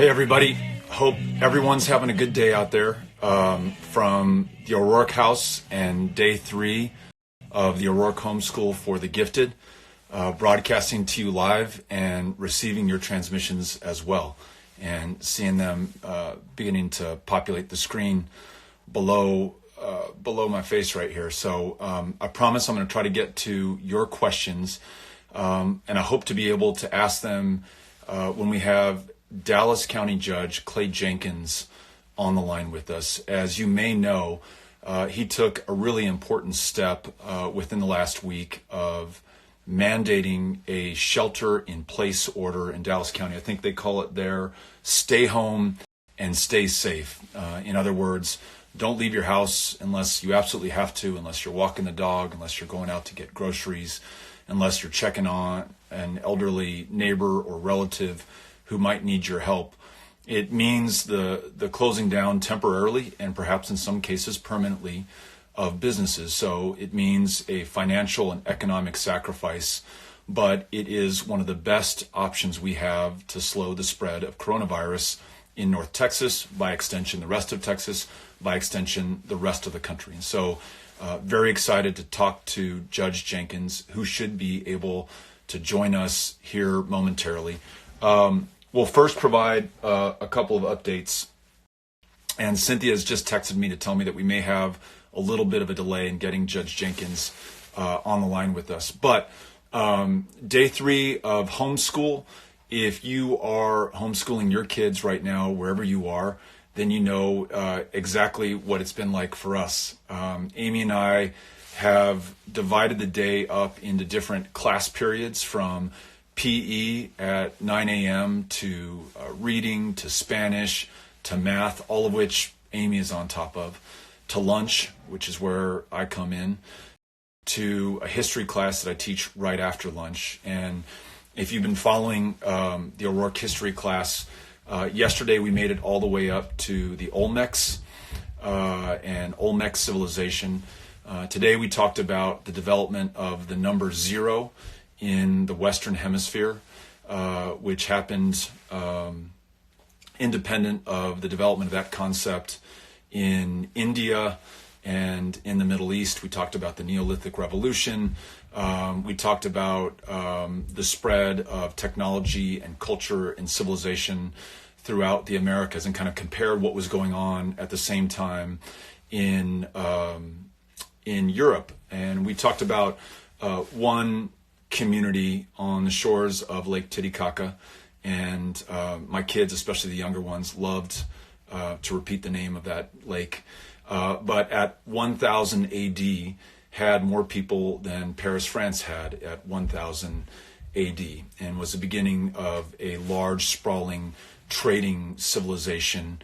Hey everybody, hope everyone's having a good day out there. From the O'Rourke House and day 3 of the O'Rourke Homeschool for the Gifted, broadcasting to you live and receiving your transmissions as well, and seeing them beginning to populate the screen below my face right here. So I promise I'm going to try to get to your questions, and I hope to be able to ask them when we have Dallas County Judge Clay Jenkins on the line with us. As you may know, he took a really important step within the last week of mandating a shelter-in-place order in Dallas County. I think they call it there, stay home and stay safe. In other words, don't leave your house unless you absolutely have to, unless you're walking the dog, unless you're going out to get groceries, unless you're checking on an elderly neighbor or relative who might need your help. It means the closing down temporarily and perhaps in some cases permanently of businesses. So it means a financial and economic sacrifice, but it is one of the best options we have to slow the spread of coronavirus in North Texas, by extension the rest of Texas, by extension the rest of the country. And so very excited to talk to Judge Jenkins, who should be able to join us here momentarily. We'll first provide a couple of updates, and Cynthia has just texted me to tell me that we may have a little bit of a delay in getting Judge Jenkins on the line with us. But day 3 of homeschool, if you are homeschooling your kids right now, wherever you are, then you know exactly what it's been like for us. Amy and I have divided the day up into different class periods, from PE at 9 a.m. to reading, to Spanish, to math, all of which Amy is on top of, to lunch, which is where I come in, to a history class that I teach right after lunch. And if you've been following the O'Rourke history class, yesterday we made it all the way up to the Olmecs and Olmec civilization. Today we talked about the development of the number 0 in the Western Hemisphere, which happened independent of the development of that concept in India and in the Middle East. We talked about the Neolithic Revolution. We talked about the spread of technology and culture and civilization throughout the Americas, and kind of compared what was going on at the same time in Europe. And we talked about one community on the shores of Lake Titicaca, and my kids, especially the younger ones, loved to repeat the name of that lake. But at 1000 AD had more people than Paris, France had at 1000 AD, and was the beginning of a large, sprawling trading civilization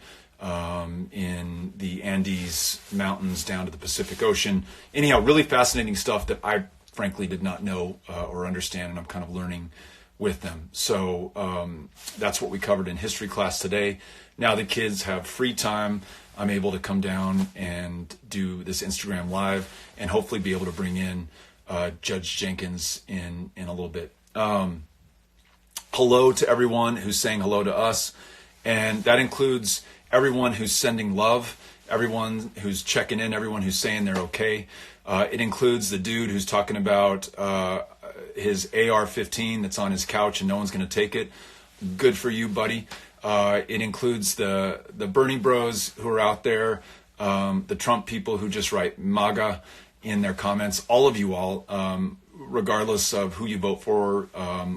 in the Andes Mountains down to the Pacific Ocean. Anyhow, really fascinating stuff that I frankly did not know or understand, and I'm kind of learning with them. So that's what we covered in history class today. Now the kids have free time. I'm able to come down and do this Instagram live, and hopefully be able to bring in Judge Jenkins in a little bit. Hello to everyone who's saying hello to us, and that includes everyone who's sending love, everyone who's checking in, everyone who's saying they're okay. It includes the dude who's talking about his AR-15 that's on his couch and no one's going to take it. Good for you, buddy. It includes the Bernie bros who are out there, the Trump people who just write MAGA in their comments. All of you all, regardless of who you vote for,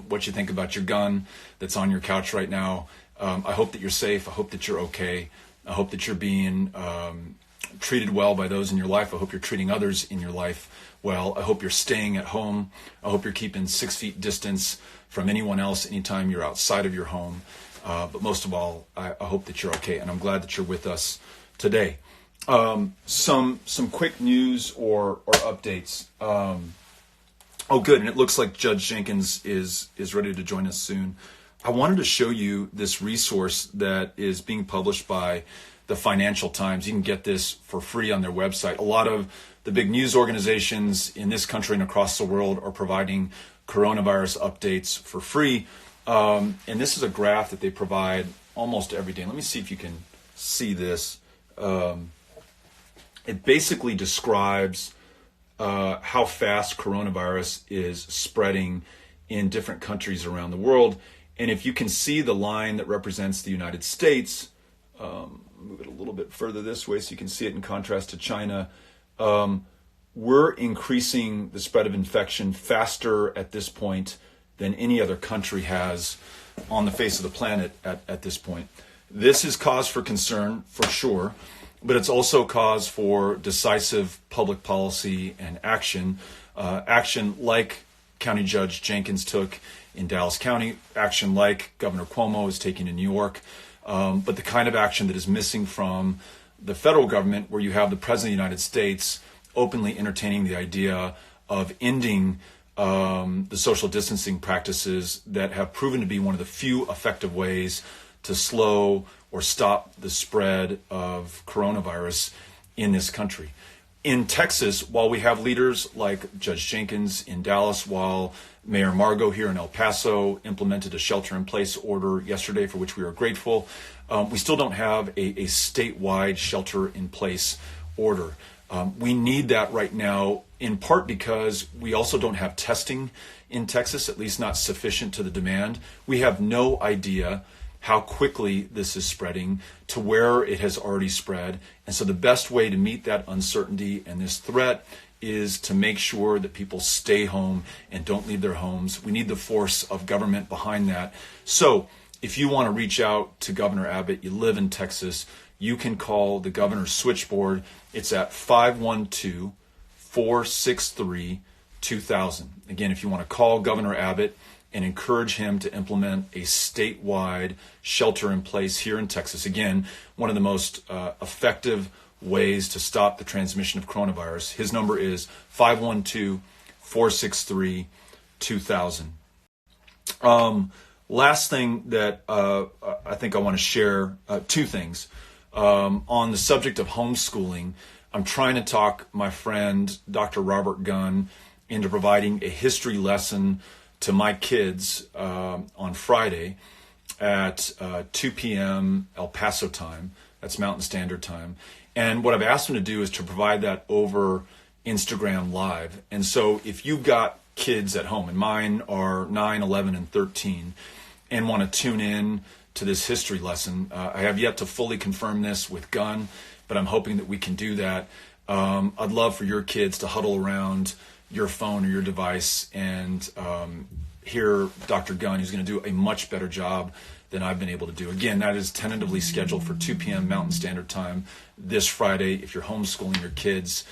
what you think about your gun that's on your couch right now. I hope that you're safe. I hope that you're okay. I hope that you're being treated well by those in your life. I hope you're treating others in your life well. I hope you're staying at home. I hope you're keeping 6 feet distance from anyone else anytime you're outside of your home. But most of all, I hope that you're okay, and I'm glad that you're with us today. Some quick news or updates. Oh, good, and it looks like Judge Jenkins is ready to join us soon. I wanted to show you this resource that is being published by the Financial Times. You can get this for free on their website. A lot of the big news organizations in this country and across the world are providing coronavirus updates for free. And this is a graph that they provide almost every day. Let me see if you can see this. It basically describes how fast coronavirus is spreading in different countries around the world. And if you can see the line that represents the United States, move it a little bit further this way so you can see it in contrast to China. We're increasing the spread of infection faster at this point than any other country has on the face of the planet at this point. This is cause for concern, for sure, but it's also cause for decisive public policy and action. Action like County Judge Jenkins took in Dallas County, action like Governor Cuomo is taking in New York, but the kind of action that is missing from the federal government, where you have the President of the United States openly entertaining the idea of ending the social distancing practices that have proven to be one of the few effective ways to slow or stop the spread of coronavirus in this country. In Texas, while we have leaders like Judge Jenkins in Dallas, while Mayor Margo here in El Paso implemented a shelter-in-place order yesterday, for which we are grateful, we still don't have a statewide shelter-in-place order. We need that right now, in part because we also don't have testing in Texas, at least not sufficient to the demand. We have no idea how quickly this is spreading, to where it has already spread. And so the best way to meet that uncertainty and this threat is to make sure that people stay home and don't leave their homes. We need the force of government behind that. So if you want to reach out to Governor Abbott, you live in Texas, you can call the governor's switchboard. It's at 512-463-2000. Again, if you want to call Governor Abbott and encourage him to implement a statewide shelter in place here in Texas. Again, one of the most effective ways to stop the transmission of coronavirus. His number is 512-463-2000. Last thing that I think I want to share, two things. On the subject of homeschooling, I'm trying to talk my friend, Dr. Robert Gunn, into providing a history lesson to my kids on Friday at 2 p.m. El Paso time. That's Mountain Standard Time. And what I've asked them to do is to provide that over Instagram Live. And so if you've got kids at home, and mine are 9, 11, and 13, and want to tune in to this history lesson, I have yet to fully confirm this with Gunn, but I'm hoping that we can do that. I'd love for your kids to huddle around your phone or your device and hear Dr. Gunn, who's going to do a much better job than I've been able to do. Again, that is tentatively scheduled for 2 p.m. Mountain Standard Time this Friday. If you're homeschooling your kids,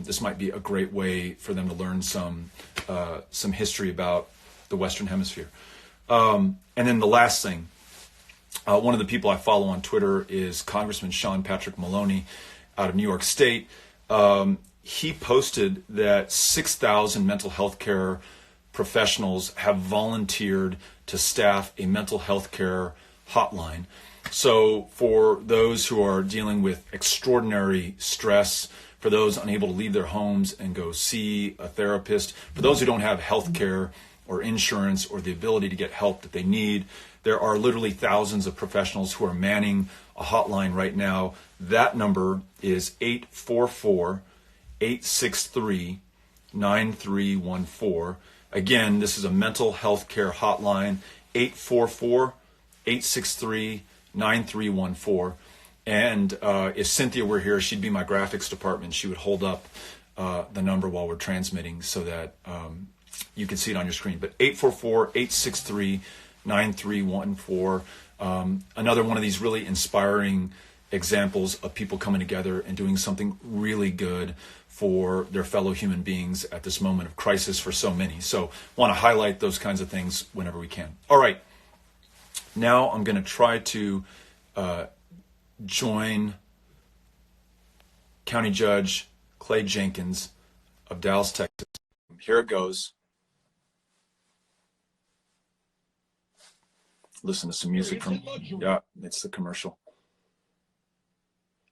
this might be a great way for them to learn some history about the Western Hemisphere. And then the last thing, one of the people I follow on Twitter is Congressman Sean Patrick Maloney out of New York State. He posted that 6,000 mental health care professionals have volunteered to staff a mental health care hotline. So for those who are dealing with extraordinary stress, for those unable to leave their homes and go see a therapist, for those who don't have health care or insurance or the ability to get help that they need, there are literally thousands of professionals who are manning a hotline right now. That number is 844-863-9314. Again, this is a mental health care hotline, 844-863-9314. And if Cynthia were here, she'd be my graphics department. She would hold up the number while we're transmitting so that you can see it on your screen. But 844-863-9314. Another one of these really inspiring examples of people coming together and doing something really good for their fellow human beings at this moment of crisis for so many. So want to highlight those kinds of things whenever we can. All right. Now I'm going to try to join County Judge Clay Jenkins of Dallas, Texas. Here it goes. Listen to some music from, yeah, it's the commercial.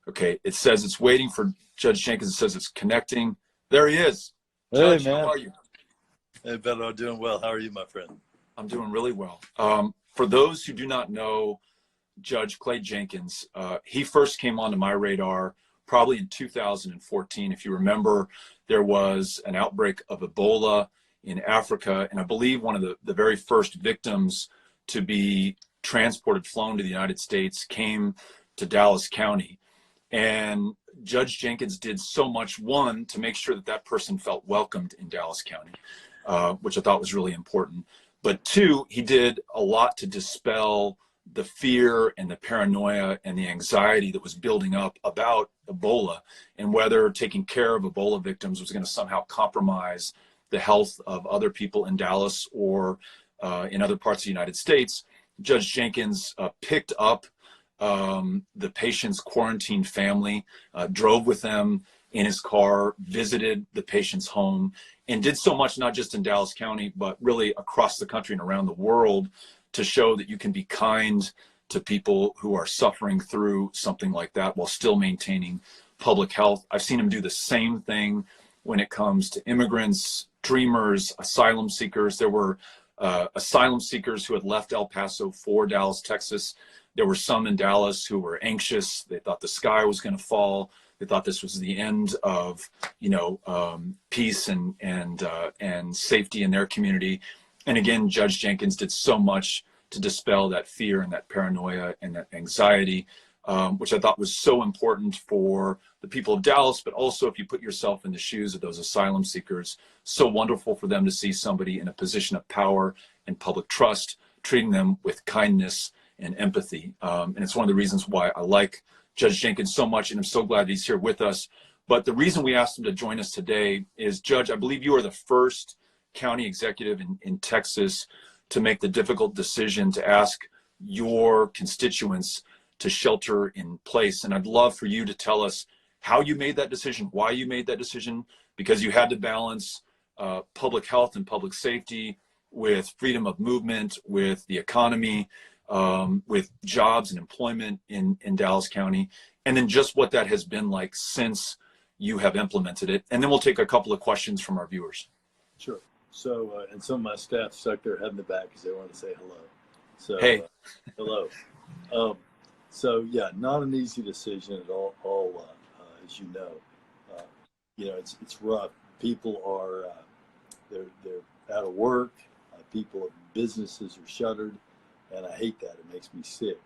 Okay, it says it's waiting for Judge Jenkins. It says it's connecting. There he is. Judge, hey, man. How are you? Hey, Beto, I'm doing well. How are you, my friend? I'm doing really well. For those who do not know Judge Clay Jenkins. He first came onto my radar probably in 2014. If you remember, there was an outbreak of Ebola in Africa, and I believe one of the very first victims to be transported, flown to the United States, came to Dallas County. And Judge Jenkins did so much, one, to make sure that that person felt welcomed in Dallas County, which I thought was really important. But two, he did a lot to dispel the fear and the paranoia and the anxiety that was building up about Ebola, and whether taking care of Ebola victims was going to somehow compromise the health of other people in Dallas or in other parts of the United States. Judge Jenkins picked up the patient's quarantined family, drove with them in his car, visited the patient's home, and did so much, not just in Dallas County, but really across the country and around the world, to show that you can be kind to people who are suffering through something like that while still maintaining public health. I've seen him do the same thing when it comes to immigrants, dreamers, asylum seekers. There were asylum seekers who had left El Paso for Dallas, Texas. There were some in Dallas who were anxious. They thought the sky was going to fall. They thought this was the end of, peace and safety in their community. And again, Judge Jenkins did so much to dispel that fear and that paranoia and that anxiety, which I thought was so important for the people of Dallas, but also if you put yourself in the shoes of those asylum seekers, so wonderful for them to see somebody in a position of power and public trust, treating them with kindness and empathy. And it's one of the reasons why I like Judge Jenkins so much, and I'm so glad he's here with us. But the reason we asked him to join us today is, Judge, I believe you are the first county executive in Texas to make the difficult decision to ask your constituents to shelter in place. And I'd love for you to tell us how you made that decision, why you made that decision, because you had to balance public health and public safety with freedom of movement, with the economy, with jobs and employment in Dallas County, and then just what that has been like since you have implemented it. And then we'll take a couple of questions from our viewers. Sure. So, and some of my staff stuck their head in the back because they wanted to say hello. So, hey, hello. So yeah, not an easy decision at all. As you know, it's rough. People are they're out of work. People, businesses are shuttered, and I hate that. It makes me sick.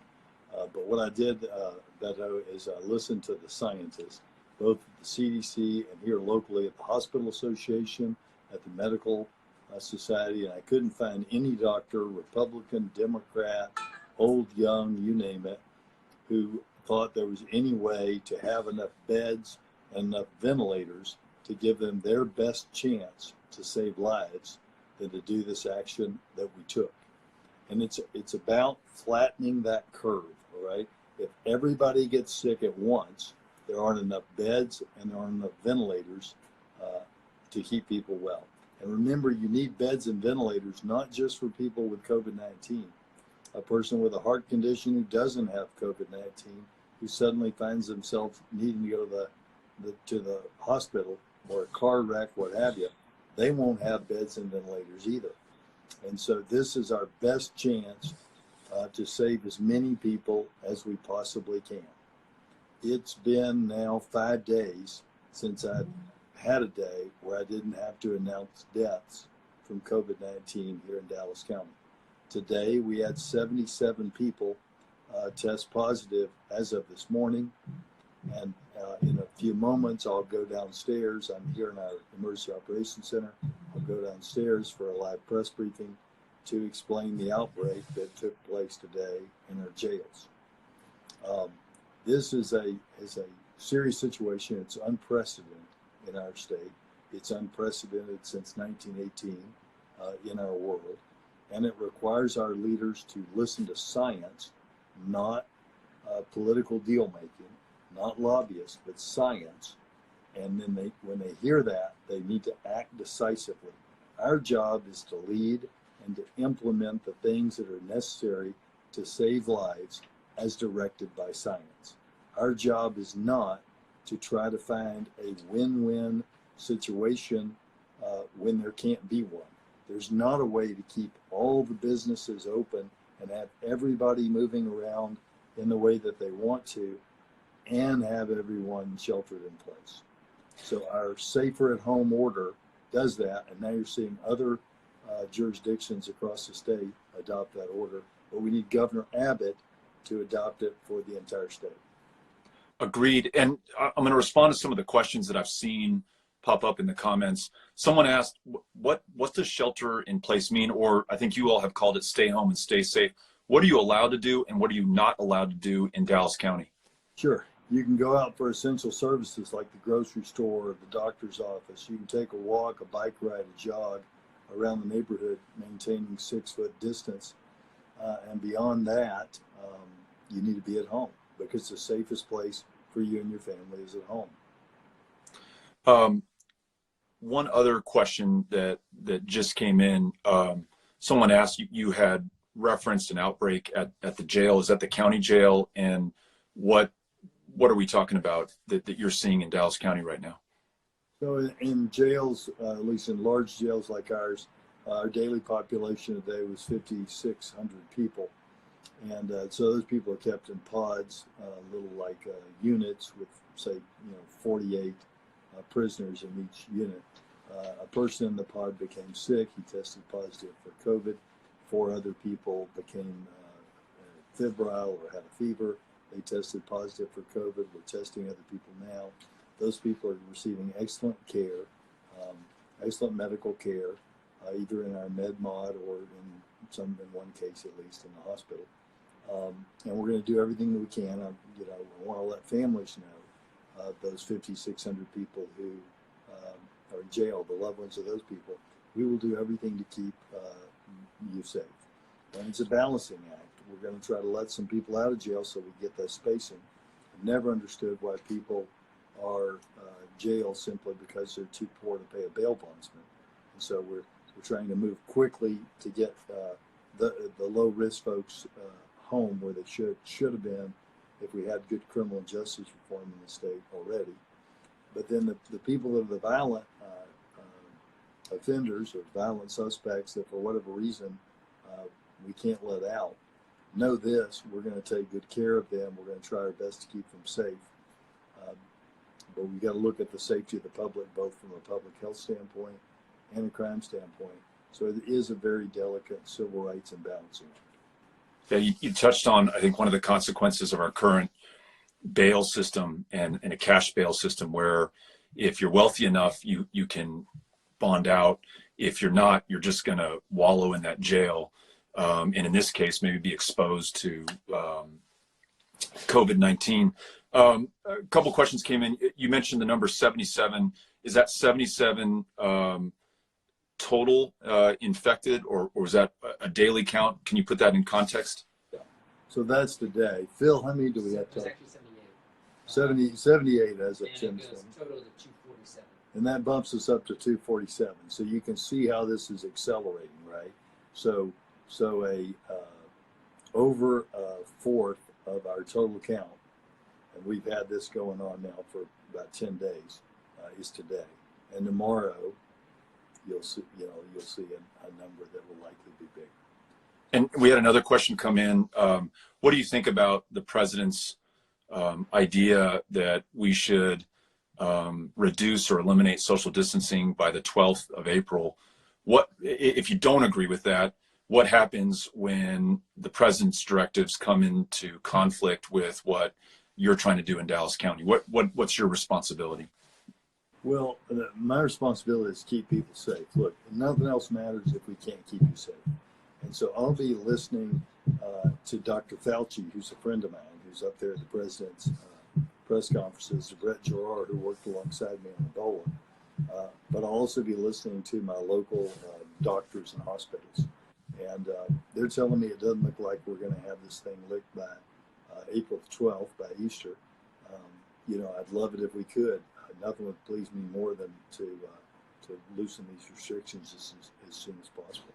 But what I did, Beto, is I listened to the scientists, both at the CDC and here locally at the Hospital Association, at the Medical Society, and I couldn't find any doctor, Republican, Democrat, old, young, you name it, who thought there was any way to have enough beds and enough ventilators to give them their best chance to save lives than to do this action that we took. And it's about flattening that curve, all right? If everybody gets sick at once, there aren't enough beds and there aren't enough ventilators to keep people well. And remember, you need beds and ventilators, not just for people with COVID-19. A person with a heart condition who doesn't have COVID-19, who suddenly finds themselves needing to go to the hospital or a car wreck, what have you, they won't have beds and ventilators either. And so this is our best chance to save as many people as we possibly can. It's been now 5 days since I've had a day where I didn't have to announce deaths from COVID-19 here in Dallas County. Today, we had 77 people test positive as of this morning. And in a few moments, I'll go downstairs. I'm here in our Emergency Operations Center. I'll go downstairs for a live press briefing to explain the outbreak that took place today in our jails. This is a serious situation. It's unprecedented in our state. It's unprecedented since 1918 in our world. And it requires our leaders to listen to science, not political deal making, not lobbyists, but science. And then when they hear that, they need to act decisively. Our job is to lead and to implement the things that are necessary to save lives as directed by science. Our job is not to try to find a win-win situation when there can't be one. There's not a way to keep all the businesses open and have everybody moving around in the way that they want to and have everyone sheltered in place. So our safer at home order does that, and now you're seeing other jurisdictions across the state adopt that order, but we need Governor Abbott to adopt it for the entire state. Agreed. And I'm going to respond to some of the questions that I've seen pop up in the comments. Someone asked, what does shelter in place mean? Or I think you all have called it stay home and stay safe. What are you allowed to do and what are you not allowed to do in Dallas County? Sure. You can go out for essential services like the grocery store or the doctor's office. You can take a walk, a bike ride, a jog around the neighborhood, maintaining 6-foot distance. And beyond that, you need to be at home because the safest place for you and your family is at home. One other question that just came in, someone asked, you had referenced an outbreak at the jail. Is that the county jail? And what are we talking about that you're seeing in Dallas County right now? So in jails, at least in large jails like ours, our daily population today was 5,600 people. And so those people are kept in pods, little like units with, say, 48 prisoners in each unit. A person in the pod became sick. He tested positive for COVID. 4 other people became febrile or had a fever. They tested positive for COVID. We're testing other people now. Those people are receiving excellent care, excellent medical care, either in our med mod or in one case at least in the hospital. And we're going to do everything that we can. I want to let families know those 5,600 people who are in jail, the loved ones of those people. We will do everything to keep you safe. And it's a balancing act. We're going to try to let some people out of jail so we get that spacing. I've never understood why people are jailed simply because they're too poor to pay a bail bondsman. And so we're trying to move quickly to get the low risk folks home where they should have been if we had good criminal justice reform in the state already. But then the people that are the violent offenders or violent suspects that for whatever reason we can't let out, know this: we're going to take good care of them. We're going to try our best to keep them safe. But we got to look at the safety of the public, both from a public health standpoint and a crime standpoint. So it is a very delicate civil rights and balancing act. Yeah, you touched on, I think, one of the consequences of our current bail system and a cash bail system where if you're wealthy enough, you can bond out. If you're not, you're just going to wallow in that jail. And in this case, maybe be exposed to COVID-19. A couple questions came in. You mentioned the number 77. Is that 77 total infected, or is that a daily count? Can you put that in context? Yeah. So that's the day. Phil, how many do we have? It's actually 78. 78 as of And Tim's it goes total to 247. And that bumps us up to 247. So you can see how this is accelerating, right? So over a fourth of our total count, and we've had this going on now for about 10 days, is today. And tomorrow, you'll see a number that will likely be bigger. And we had another question come in. What do you think about the president's idea that we should reduce or eliminate social distancing by the 12th of April? What, if you don't agree with that, what happens when the president's directives come into conflict with what you're trying to do in Dallas County? What's your responsibility? Well, my responsibility is to keep people safe. Look, nothing else matters if we can't keep you safe. And so I'll be listening to Dr. Fauci, who's a friend of mine, who's up there at the president's press conferences, to Brett Giroir, who worked alongside me on Ebola. But I'll also be listening to my local doctors and hospitals. And they're telling me it doesn't look like we're going to have this thing licked by April 12th, by Easter. I'd love it if we could. Nothing would please me more than to loosen these restrictions as soon as possible.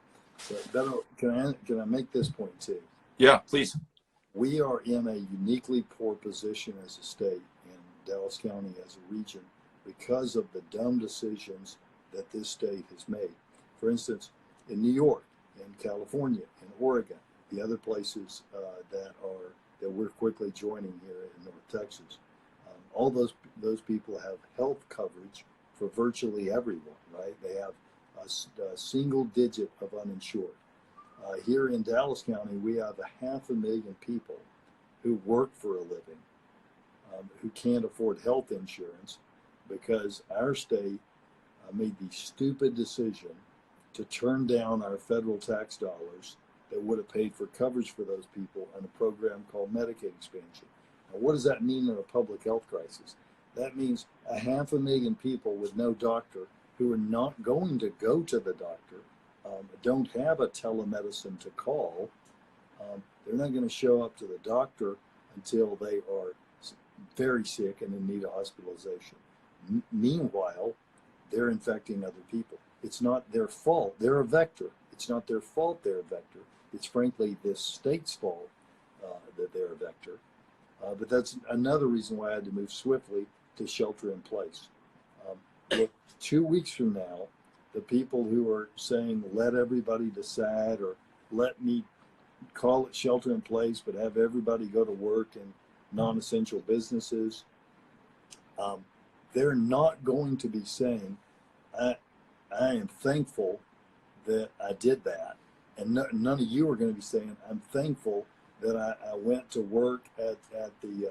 But can I make this point too? Yeah, please. We are in a uniquely poor position as a state in Dallas County as a region because of the dumb decisions that this state has made. For instance, in New York, in California, in Oregon, the other places that we're quickly joining here in North Texas. All those people have health coverage for virtually everyone, right? They have a single digit of uninsured. Here in Dallas County, we have 500,000 people who work for a living, who can't afford health insurance because our state made the stupid decision to turn down our federal tax dollars that would have paid for coverage for those people in a program called Medicaid Expansion. Now, what does that mean in a public health crisis? That means 500,000 people with no doctor who are not going to go to the doctor, don't have a telemedicine to call. They're not going to show up to the doctor until they are very sick and in need of hospitalization. Meanwhile, they're infecting other people. It's not their fault. They're a vector. It's not their fault they're a vector. It's frankly this state's fault that they're a vector. But that's another reason why I had to move swiftly to shelter in place. Look, 2 weeks from now, the people who are saying, let everybody decide, or let me call it shelter in place, but have everybody go to work in non-essential businesses, they're not going to be saying, I am thankful that I did that. And none of you are going to be saying, I'm thankful that I went to work at the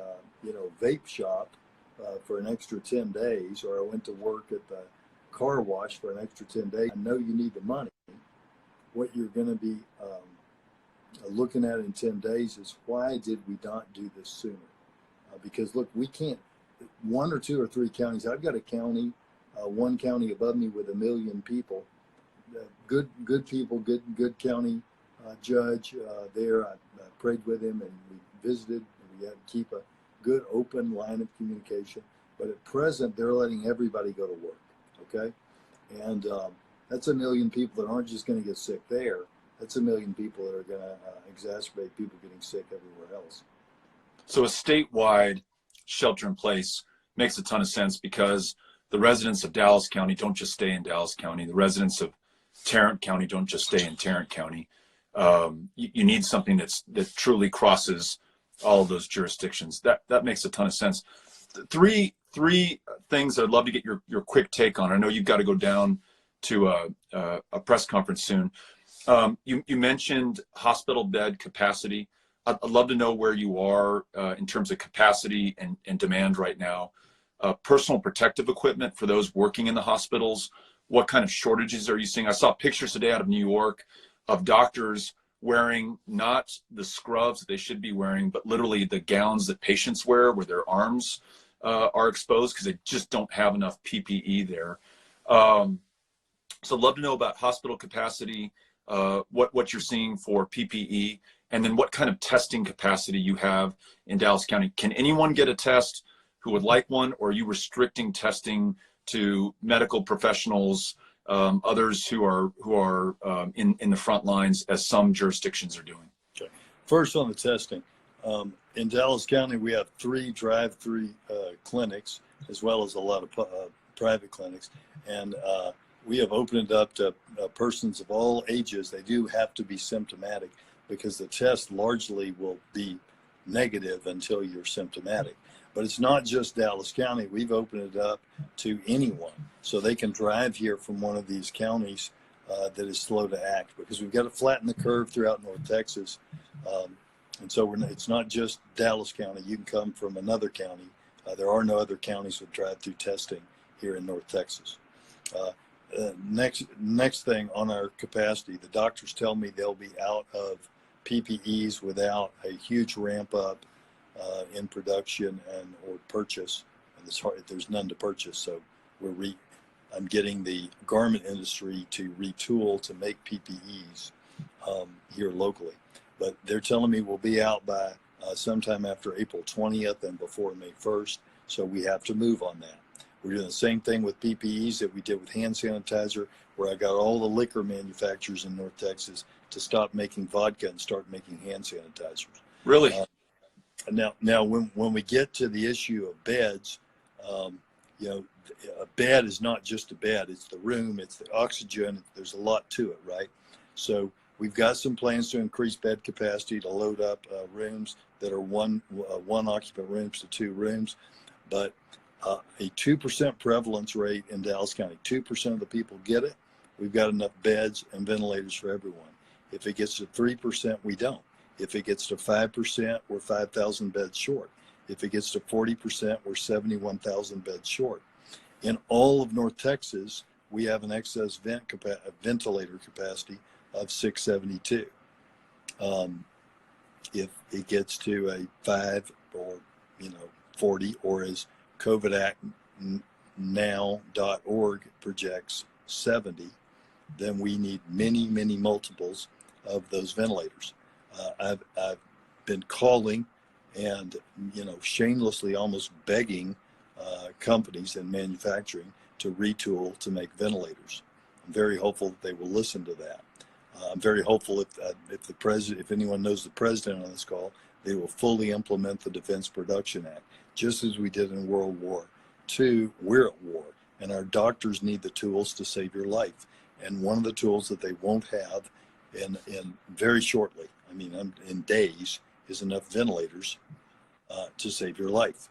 vape shop for an extra 10 days, or I went to work at the car wash for an extra 10 days. I know you need the money. What you're going to be looking at in 10 days is, why did we not do this sooner? Because look, we can't, 1 or 2 or 3 counties, I've got a county, one county above me with 1 million people, good people, good county judge there. I prayed with him and we visited, and we had to keep a good open line of communication. But at present, they're letting everybody go to work, okay? And that's 1 million people that aren't just going to get sick there. That's 1 million people that are going to exacerbate people getting sick everywhere else. So a statewide shelter in place makes a ton of sense, because the residents of Dallas County don't just stay in Dallas County. The residents of Tarrant County don't just stay in Tarrant County. You need something that truly crosses all of those jurisdictions. That makes a ton of sense. Three things I'd love to get your quick take on. I know you've got to go down to a press conference soon. You mentioned hospital bed capacity. I'd love to know where you are in terms of capacity and demand right now. Personal protective equipment for those working in the hospitals. What kind of shortages are you seeing? I saw pictures today out of New York of doctors wearing not the scrubs that they should be wearing, but literally the gowns that patients wear where their arms are exposed because they just don't have enough PPE there. So I'd love to know about hospital capacity, what you're seeing for PPE, and then what kind of testing capacity you have in Dallas County. Can anyone get a test who would like one, or are you restricting testing to medical professionals, others who are in the front lines, as some jurisdictions are doing? Okay. First, on the testing, in Dallas County, we have 3 drive-through clinics, as well as a lot of private clinics, and we have opened it up to persons of all ages. They do have to be symptomatic, because the test largely will be negative until you're symptomatic. But it's not just Dallas County. We've opened it up to anyone, so they can drive here from one of these counties that is slow to act, because we've got to flatten the curve throughout North Texas. And so it's not just Dallas County. You can come from another county. There are no other counties with drive-through testing here in North Texas. Next thing on our capacity, the doctors tell me they'll be out of PPEs without a huge ramp up in production or purchase, and there's none to purchase. So I'm getting the garment industry to retool to make PPEs here locally, but they're telling me we'll be out by sometime after April 20th and before May 1st. So we have to move on that. We're doing the same thing with PPEs that we did with hand sanitizer, where I got all the liquor manufacturers in North Texas to stop making vodka and start making hand sanitizers. Really? Now, when we get to the issue of beds, a bed is not just a bed. It's the room, it's the oxygen. There's a lot to it, right? So We've got some plans to increase bed capacity to load up rooms that are one occupant rooms to 2 rooms, but a 2% prevalence rate in Dallas County. 2% of the people get it. We've got enough beds and ventilators for everyone. If it gets to 3%, we don't. If it gets to 5%, we're 5,000 beds short. If it gets to 40%, we're 71,000 beds short. In all of North Texas, we have an excess ventilator capacity of 672. If it gets to a 5 or 40, or as COVIDActNow.org projects 70, then we need many, many multiples of those ventilators. I've been calling and shamelessly almost begging companies in manufacturing to retool to make ventilators. I'm very hopeful that they will listen to that. I'm very hopeful if the president, if anyone knows the president on this call, they will fully implement the Defense Production Act, just as we did in World War II. We're at war, and our doctors need the tools to save your life. And one of the tools that they won't have in very shortly, in days, is enough ventilators to save your life.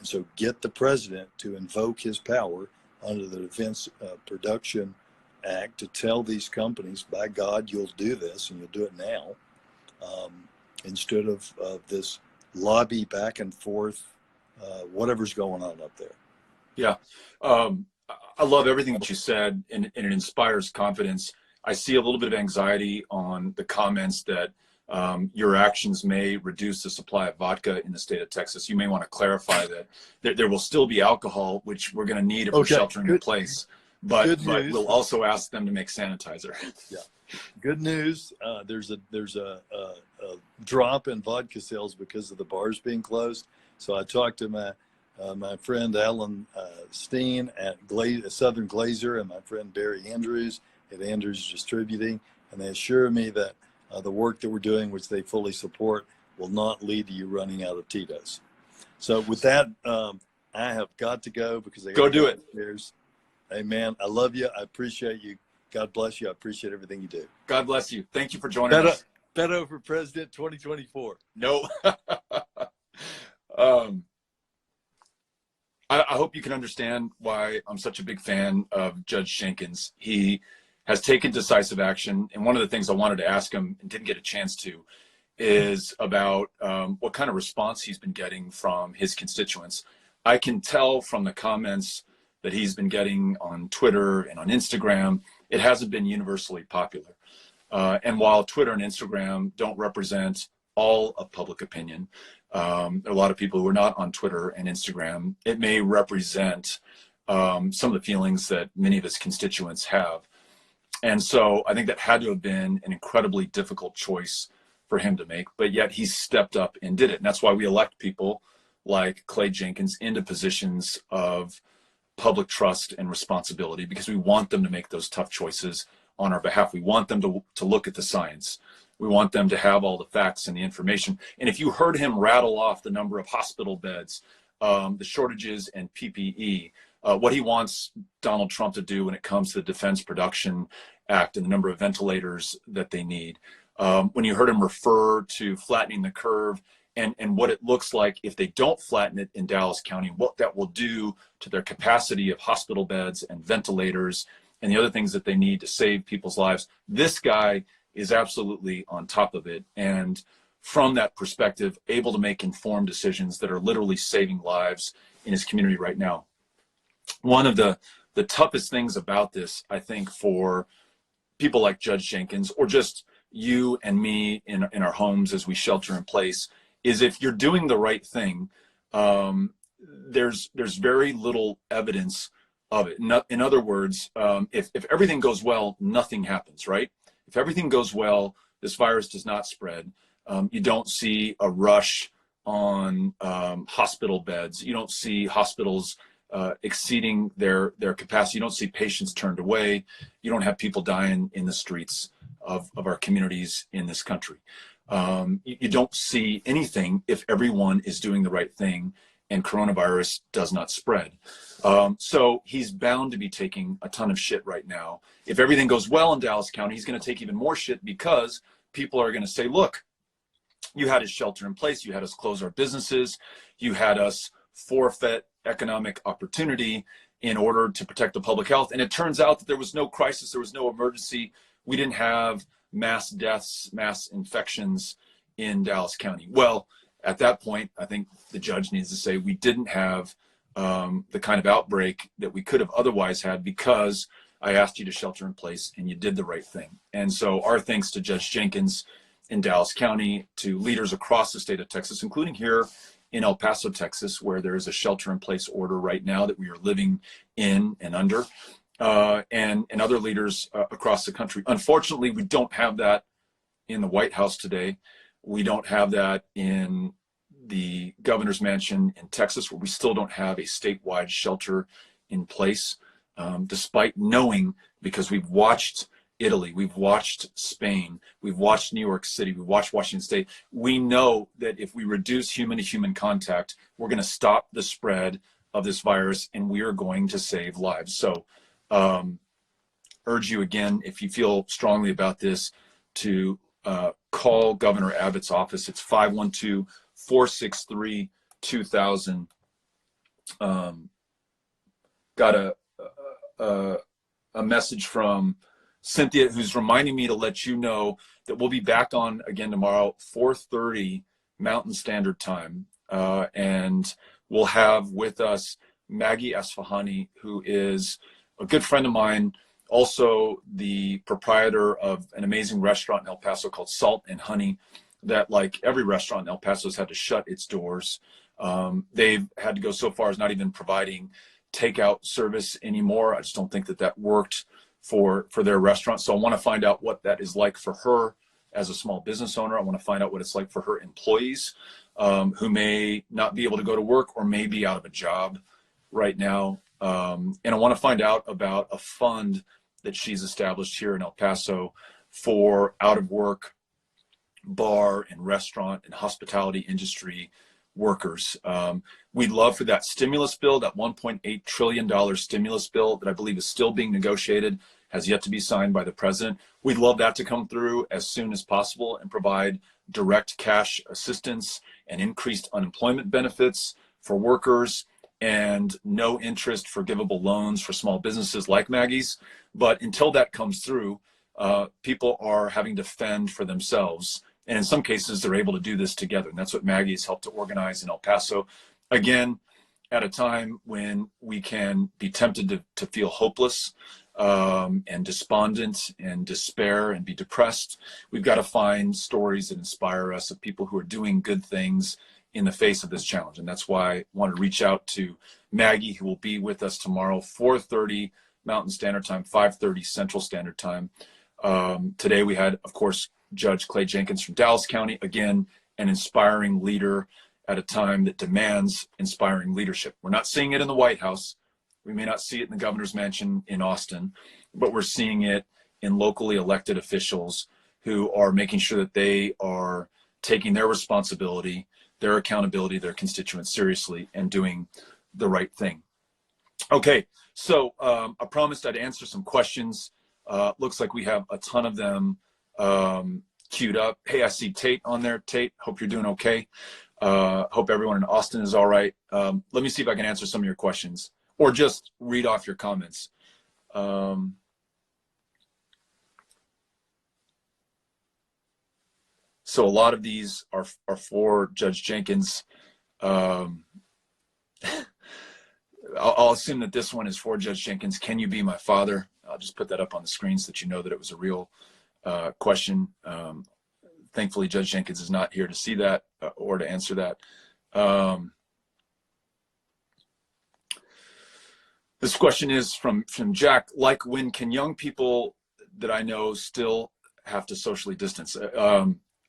And so get the president to invoke his power under the Defense Production Act to tell these companies, by God, you'll do this, and you'll do it now, instead of this lobby back and forth, whatever's going on up there. Yeah. I love everything that you said, and it inspires confidence. I see a little bit of anxiety on the comments that your actions may reduce the supply of vodka in the state of Texas. You may want to clarify that there will still be alcohol, which we're going to need if we're sheltering in place. But we'll also ask them to make sanitizer. Yeah. Good news. There's a drop in vodka sales because of the bars being closed. So I talked to my friend Alan Steen at Southern Glazer and my friend Barry Andrews at Andrews Distributing, and they assure me that the work that we're doing, which they fully support, will not lead to you running out of Tito's. So with that, I have got to go because I got to do it. Upstairs. Hey man, I love you. I appreciate you. God bless you. I appreciate everything you do. God bless you. Thank you for joining us. Beto for President 2024. No. I hope you can understand why I'm such a big fan of Judge Jenkins. He has taken decisive action. And one of the things I wanted to ask him and didn't get a chance to is about what kind of response he's been getting from his constituents. I can tell from the comments that he's been getting on Twitter and on Instagram, it hasn't been universally popular. And while Twitter and Instagram don't represent all of public opinion, there are a lot of people who are not on Twitter and Instagram. It may represent some of the feelings that many of his constituents have. And so I think that had to have been an incredibly difficult choice for him to make, but yet he stepped up and did it. And that's why we elect people like Clay Jenkins into positions of public trust and responsibility, because we want them to make those tough choices on our behalf. We want them to look at the science. We want them to have all the facts and the information. And if you heard him rattle off the number of hospital beds, the shortages and PPE, what he wants Donald Trump to do when it comes to the Defense Production Act and the number of ventilators that they need, when you heard him refer to flattening the curve and what it looks like if they don't flatten it in Dallas County, what that will do to their capacity of hospital beds and ventilators and the other things that they need to save people's lives. This guy is absolutely on top of it. And from that perspective, able to make informed decisions that are literally saving lives in his community right now. One of the toughest things about this, I think, for people like Judge Jenkins, or just you and me in our homes as we shelter in place, is if you're doing the right thing, there's very little evidence of it. In other words, if everything goes well, nothing happens, right? If everything goes well, this virus does not spread. You don't see a rush on hospital beds. You don't see hospitals exceeding their capacity. You don't see patients turned away. You don't have people dying in the streets of our communities in this country. You don't see anything if everyone is doing the right thing and coronavirus does not spread. So he's bound to be taking a ton of shit right now. If everything goes well in Dallas County, he's going to take even more shit because people are going to say, look, you had us shelter in place, you had us close our businesses, you had us forfeit economic opportunity in order to protect the public health. And it turns out that there was no crisis, there was no emergency. We didn't have mass deaths, mass infections in Dallas County. Well, at that point, I think the judge needs to say we didn't have the kind of outbreak that we could have otherwise had because I asked you to shelter in place and you did the right thing. And so our thanks to Judge Jenkins in Dallas County, to leaders across the state of Texas, including here in El Paso, Texas, where there is a shelter in place order right now that we are living in and under, and other leaders across the country. Unfortunately, we don't have that in the White House today. We don't have that in the governor's mansion in Texas, where we still don't have a statewide shelter in place, despite knowing, because we've watched Italy, we've watched Spain, we've watched New York City, we've watched Washington State. We know that if we reduce human-to-human contact, we're going to stop the spread of this virus, and we are going to save lives. So urge you again, if you feel strongly about this, to call Governor Abbott's office. It's 512-463-2000. Got a message from Cynthia, who's reminding me to let you know that we'll be back on again tomorrow, 4:30 Mountain Standard Time. And we'll have with us Maggie Asfahani, who is a good friend of mine, also the proprietor of an amazing restaurant in El Paso called Salt and Honey, that, like every restaurant in El Paso, has had to shut its doors. They've had to go so far as not even providing takeout service anymore. I just don't think that that worked for their restaurant. So I want to find out what that is like for her as a small business owner. I want to find out what it's like for her employees who may not be able to go to work or may be out of a job right now. And I want to find out about a fund that she's established here in El Paso for out of work bar and restaurant and hospitality industry workers. We'd love for that stimulus bill, that $1.8 trillion stimulus bill that I believe is still being negotiated, has yet to be signed by the president. We'd love that to come through as soon as possible and provide direct cash assistance and increased unemployment benefits for workers and no interest forgivable loans for small businesses like Maggie's. But until that comes through, people are having to fend for themselves. And in some cases, they're able to do this together. And that's what Maggie has helped to organize in El Paso. Again, at a time when we can be tempted to feel hopeless and despondent and despair and be depressed, we've got to find stories that inspire us of people who are doing good things in the face of this challenge. And that's why I want to reach out to Maggie, who will be with us tomorrow, 4:30 Mountain Standard Time, 5:30 Central Standard Time. Today we had, of course, Judge Clay Jenkins from Dallas County, again, an inspiring leader at a time that demands inspiring leadership. We're not seeing it in the White House. We may not see it in the governor's mansion in Austin, but we're seeing it in locally elected officials who are making sure that they are taking their responsibility, their accountability, their constituents seriously and doing the right thing. Okay, so I promised I'd answer some questions. Looks like we have a ton of them queued up. Hey, I see Tate on there. Tate, hope you're doing okay. Hope everyone in Austin is all right. Let me see if I can answer some of your questions or just read off your comments. So a lot of these are for Judge Jenkins. I'll assume that this one is for Judge Jenkins. Can you be my father? I'll just put that up on the screen so that you know that it was a real question. Thankfully, Judge Jenkins is not here to see that or to answer that. This question is from Jack. Like, when can young people that I know still have to socially distance?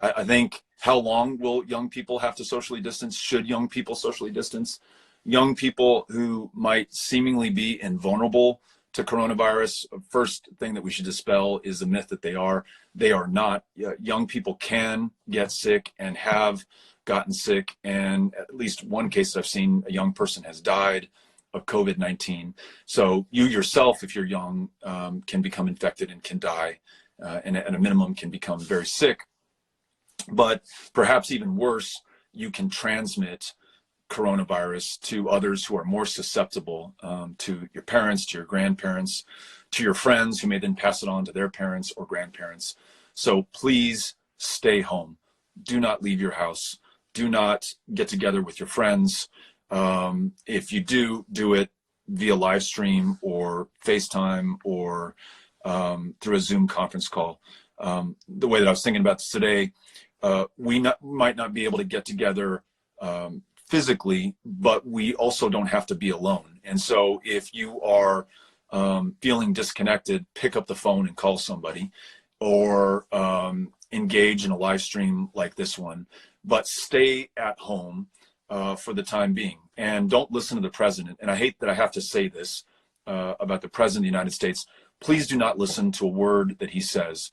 I think, how long will young people have to socially distance? Should young people socially distance? Young people who might seemingly be invulnerable to coronavirus, first thing that we should dispel is the myth that they are. They are not. Young people can get sick and have gotten sick, and at least one case that I've seen, a young person has died of COVID-19. So you yourself, if you're young, can become infected and can die, and at a minimum can become very sick. But perhaps even worse, you can transmit coronavirus to others who are more susceptible, to your parents, to your grandparents, to your friends, who may then pass it on to their parents or grandparents. So please stay home. Do not leave your house. Do not get together with your friends. If you do it via live stream or FaceTime or through a Zoom conference call. The way that I was thinking about this today, we might not be able to get together physically, but we also don't have to be alone. And so if you are feeling disconnected, pick up the phone and call somebody, or engage in a live stream like this one, but stay at home for the time being. And don't listen to the president. And I hate that I have to say this about the president of the United States. Please do not listen to a word that he says.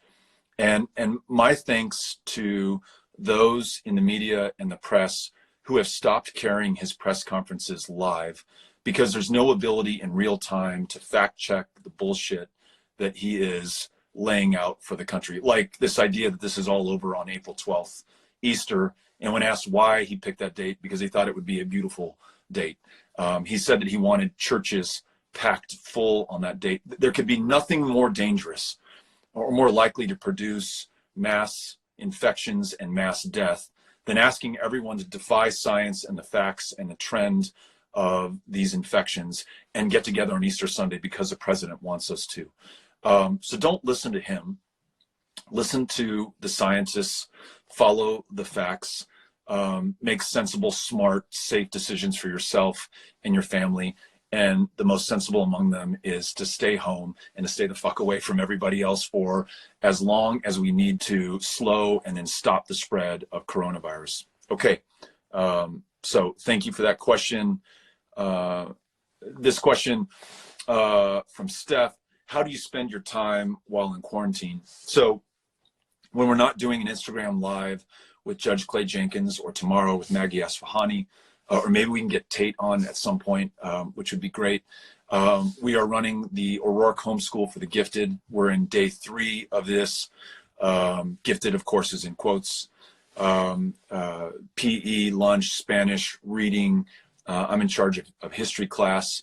And my thanks to those in the media and the press who have stopped carrying his press conferences live, because there's no ability in real time to fact check the bullshit that he is laying out for the country. Like this idea that this is all over on April 12th, Easter. And when asked why he picked that date, because he thought it would be a beautiful date. He said that he wanted churches packed full on that date. There could be nothing more dangerous or more likely to produce mass infections and mass death than asking everyone to defy science and the facts and the trend of these infections and get together on Easter Sunday because the president wants us to. So don't listen to him. Listen to the scientists, follow the facts, make sensible, smart, safe decisions for yourself and your family. And the most sensible among them is to stay home and to stay the fuck away from everybody else for as long as we need to slow and then stop the spread of coronavirus. Okay, so thank you for that question. This question from Steph: how do you spend your time while in quarantine? So when we're not doing an Instagram live with Judge Clay Jenkins, or tomorrow with Maggie Asfahani, or maybe we can get Tate on at some point, which would be great. We are running the O'Rourke Homeschool for the Gifted. We're in day 3 of this. Gifted, of course, is in quotes. PE, lunch, Spanish, reading. I'm in charge of history class.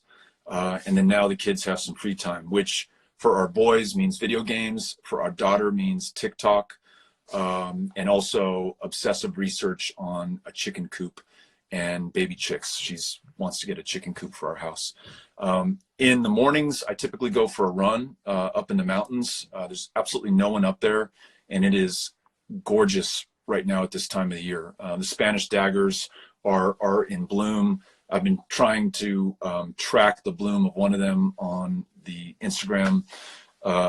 And then now the kids have some free time, which for our boys means video games. For our daughter means TikTok. And also obsessive research on a chicken coop and baby chicks. She wants to get a chicken coop for our house. In the mornings, I typically go for a run up in the mountains. There's absolutely no one up there, and it is gorgeous right now at this time of the year. The Spanish daggers are in bloom. I've been trying to track the bloom of one of them on the Instagram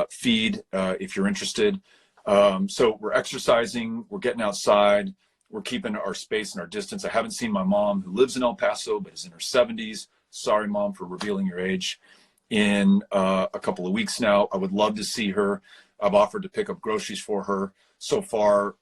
feed if you're interested. So we're exercising, we're getting outside, we're keeping our space and our distance. I haven't seen my mom, who lives in El Paso but is in her 70s. Sorry, Mom, for revealing your age. In a couple of weeks now. I would love to see her. I've offered to pick up groceries for her. So far,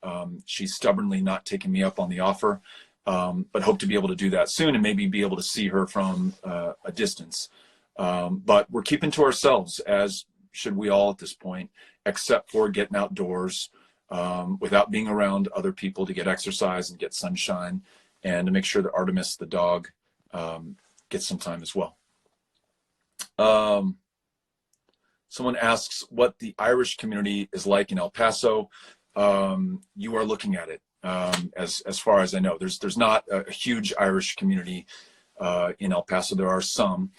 she's stubbornly not taking me up on the offer, but hope to be able to do that soon and maybe be able to see her from a distance. But we're keeping to ourselves, as should we all at this point, except for getting outdoors without being around other people to get exercise and get sunshine, and to make sure that Artemis, the dog, gets some time as well. Someone asks what the Irish community is like in El Paso. You are looking at it. As far as I know, there's not a huge Irish community in El Paso. There are some.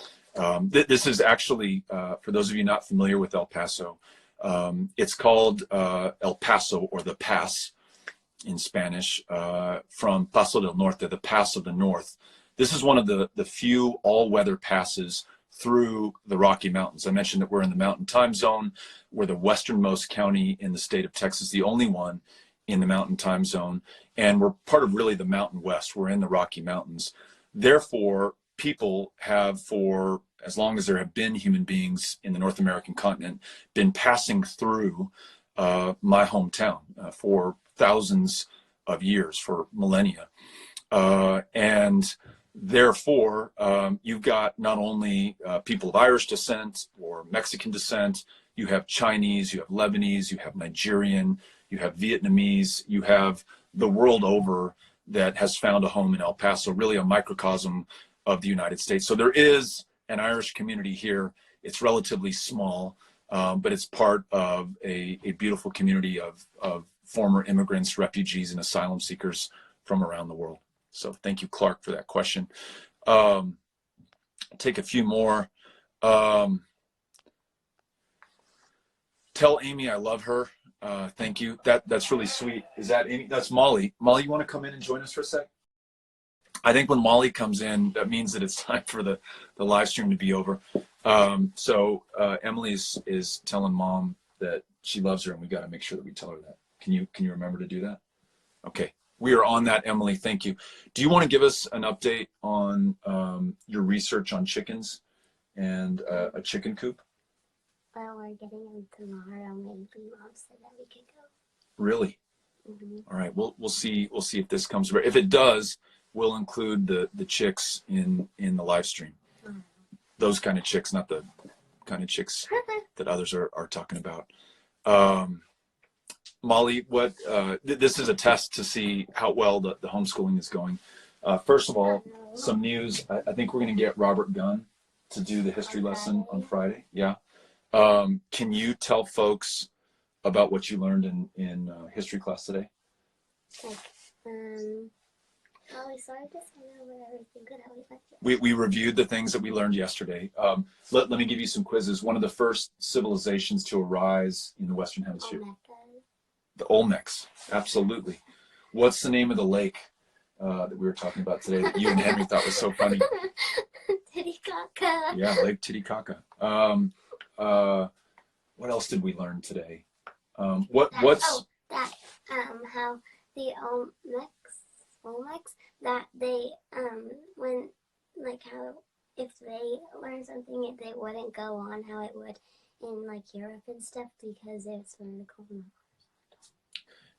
This is actually, for those of you not familiar with El Paso, it's called El Paso, or the Pass in Spanish, from Paso del Norte, the Pass of the North. This is one of the few all-weather passes through the Rocky Mountains. I mentioned that we're in the Mountain Time Zone. We're the westernmost county in the state of Texas, the only one in the Mountain Time Zone, and we're part of really the Mountain West. We're in the Rocky Mountains. Therefore, people have, for as long as there have been human beings in the North American continent, been passing through my hometown for thousands of years, for millennia. And therefore, you've got not only people of Irish descent or Mexican descent, you have Chinese, you have Lebanese, you have Nigerian, you have Vietnamese, you have the world over that has found a home in El Paso, really a microcosm of the United States. So there is an Irish community here. It's relatively small, but it's part of a beautiful community of former immigrants, refugees, and asylum seekers from around the world. So thank you, Clark, for that question. I'll take a few more. Tell Amy I love her. Thank you. That's really sweet. Is that Amy? That's Molly. Molly, you want to come in and join us for a sec? I think when Molly comes in, that means that it's time for the live stream to be over. So Emily is telling Mom that she loves her, and we got to make sure that we tell her that. Can you remember to do that? Okay. We are on that, Emily. Thank you. Do you want to give us an update on your research on chickens and a chicken coop? Well, we're getting them tomorrow. Maybe Mom said that we could go. Really? Mm-hmm. All right. We'll see if this comes. If it does, we'll include the chicks in the live stream. Mm-hmm. Those kind of chicks, not the kind of chicks that others are talking about. Molly, what this is a test to see how well the homeschooling is going. First of all, some news. I think we're going to get Robert Gunn to do the history lesson on Friday. Yeah. Can you tell folks about what you learned in history class today? Like, we sort of just went over everything that we lectured. We reviewed the things that we learned yesterday. Let me give you some quizzes. One of the first civilizations to arise in the Western Hemisphere. The Olmecs, absolutely. What's the name of the lake that we were talking about today that you and Henry thought was so funny? Titicaca. Yeah, Lake Titicaca. What else did we learn today? How the Olmecs that they when like how if they learn something they wouldn't go on how it would in like Europe and stuff because it's vertical.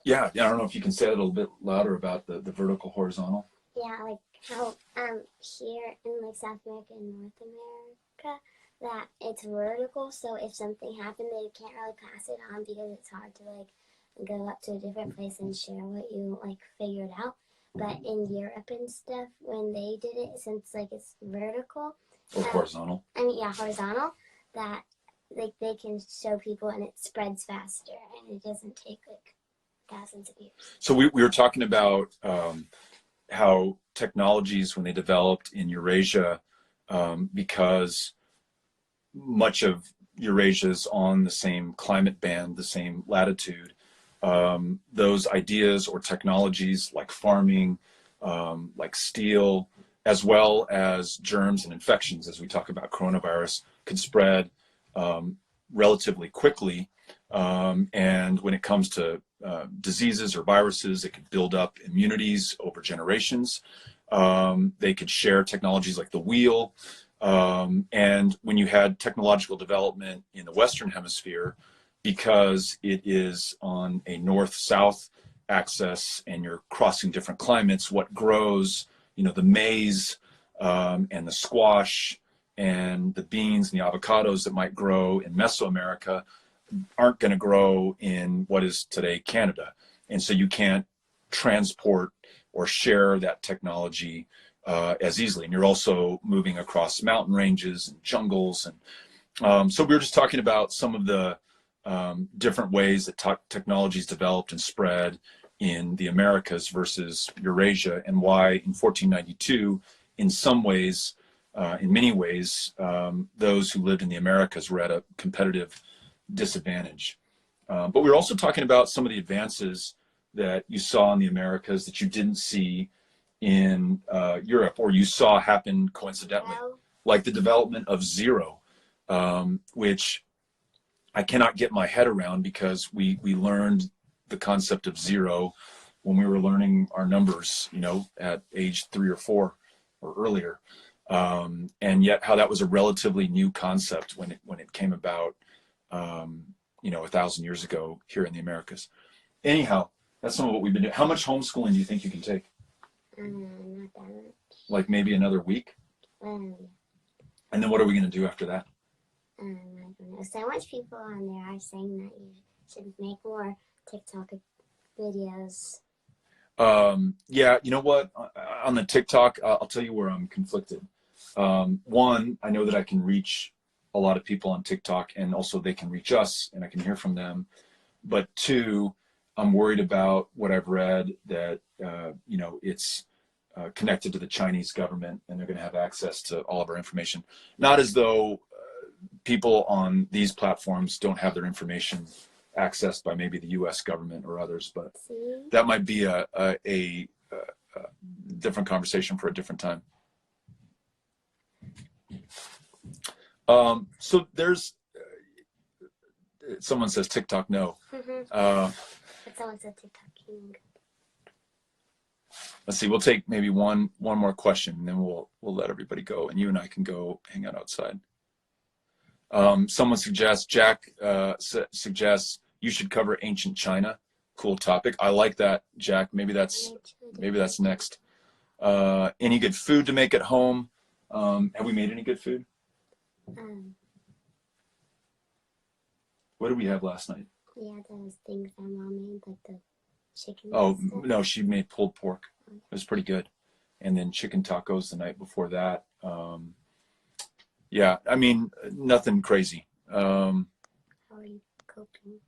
Yeah, I don't know if you can say that a little bit louder about the vertical horizontal. Yeah, like how here in like South America and North America that it's vertical, so if something happened they can't really pass it on because it's hard to like go up to a different place and share what you like figured out. But in Europe and stuff, when they did it, since like it's vertical or horizontal. Horizontal, that like they can show people and it spreads faster and it doesn't take like thousands of years. So we were talking about how technologies, when they developed in Eurasia, because much of Eurasia is on the same climate band, the same latitude, those ideas or technologies like farming, like steel, as well as germs and infections, as we talk about coronavirus, could spread relatively quickly. And when it comes to diseases or viruses, it could build up immunities over generations. They could share technologies like the wheel. And when you had technological development in the Western Hemisphere, because it is on a north-south axis and you're crossing different climates, what grows, the maize and the squash and the beans and the avocados that might grow in Mesoamerica aren't going to grow in what is today Canada. And so you can't transport or share that technology as easily. And you're also moving across mountain ranges and jungles. And so we were just talking about some of the different ways that technologies developed and spread in the Americas versus Eurasia, and why in 1492, in some ways, in many ways, those who lived in the Americas were at a competitive disadvantage. But we were also talking about some of the advances that you saw in the Americas that you didn't see in Europe, or you saw happen coincidentally, like the development of zero, which I cannot get my head around because we learned the concept of zero when we were learning our numbers, at age 3 or 4 or earlier. And yet how that was a relatively new concept when it came about, 1,000 years ago here in the Americas. Anyhow, That's some of what we've been doing. How much homeschooling do you think you can take? Not that much. Like maybe another week? Um, And then what are we going to do after that? I don't know. So much people on there are saying that you should make more TikTok videos. Yeah, you know what? On the TikTok, I'll tell you where I'm conflicted. One, I know that I can reach a lot of people on TikTok, and also they can reach us and I can hear from them. But two, I'm worried about what I've read that, it's connected to the Chinese government and they're going to have access to all of our information. Not as though people on these platforms don't have their information accessed by maybe the U.S. government or others, but that might be a different conversation for a different time. So there's someone says TikTok no. But someone said TikTok King. Let's see. We'll take maybe one more question, and then we'll let everybody go, and you and I can go hang out outside. Someone suggests Jack suggests you should cover ancient China. Cool topic. I like that, Jack. Maybe that's next. Any good food to make at home? Have we made any good food? What did we have last night? Yeah, those things that Mom made, like the chicken. Oh, no, she made pulled pork. It was pretty good. And then chicken tacos the night before that. Yeah, I mean, nothing crazy. How are you coping?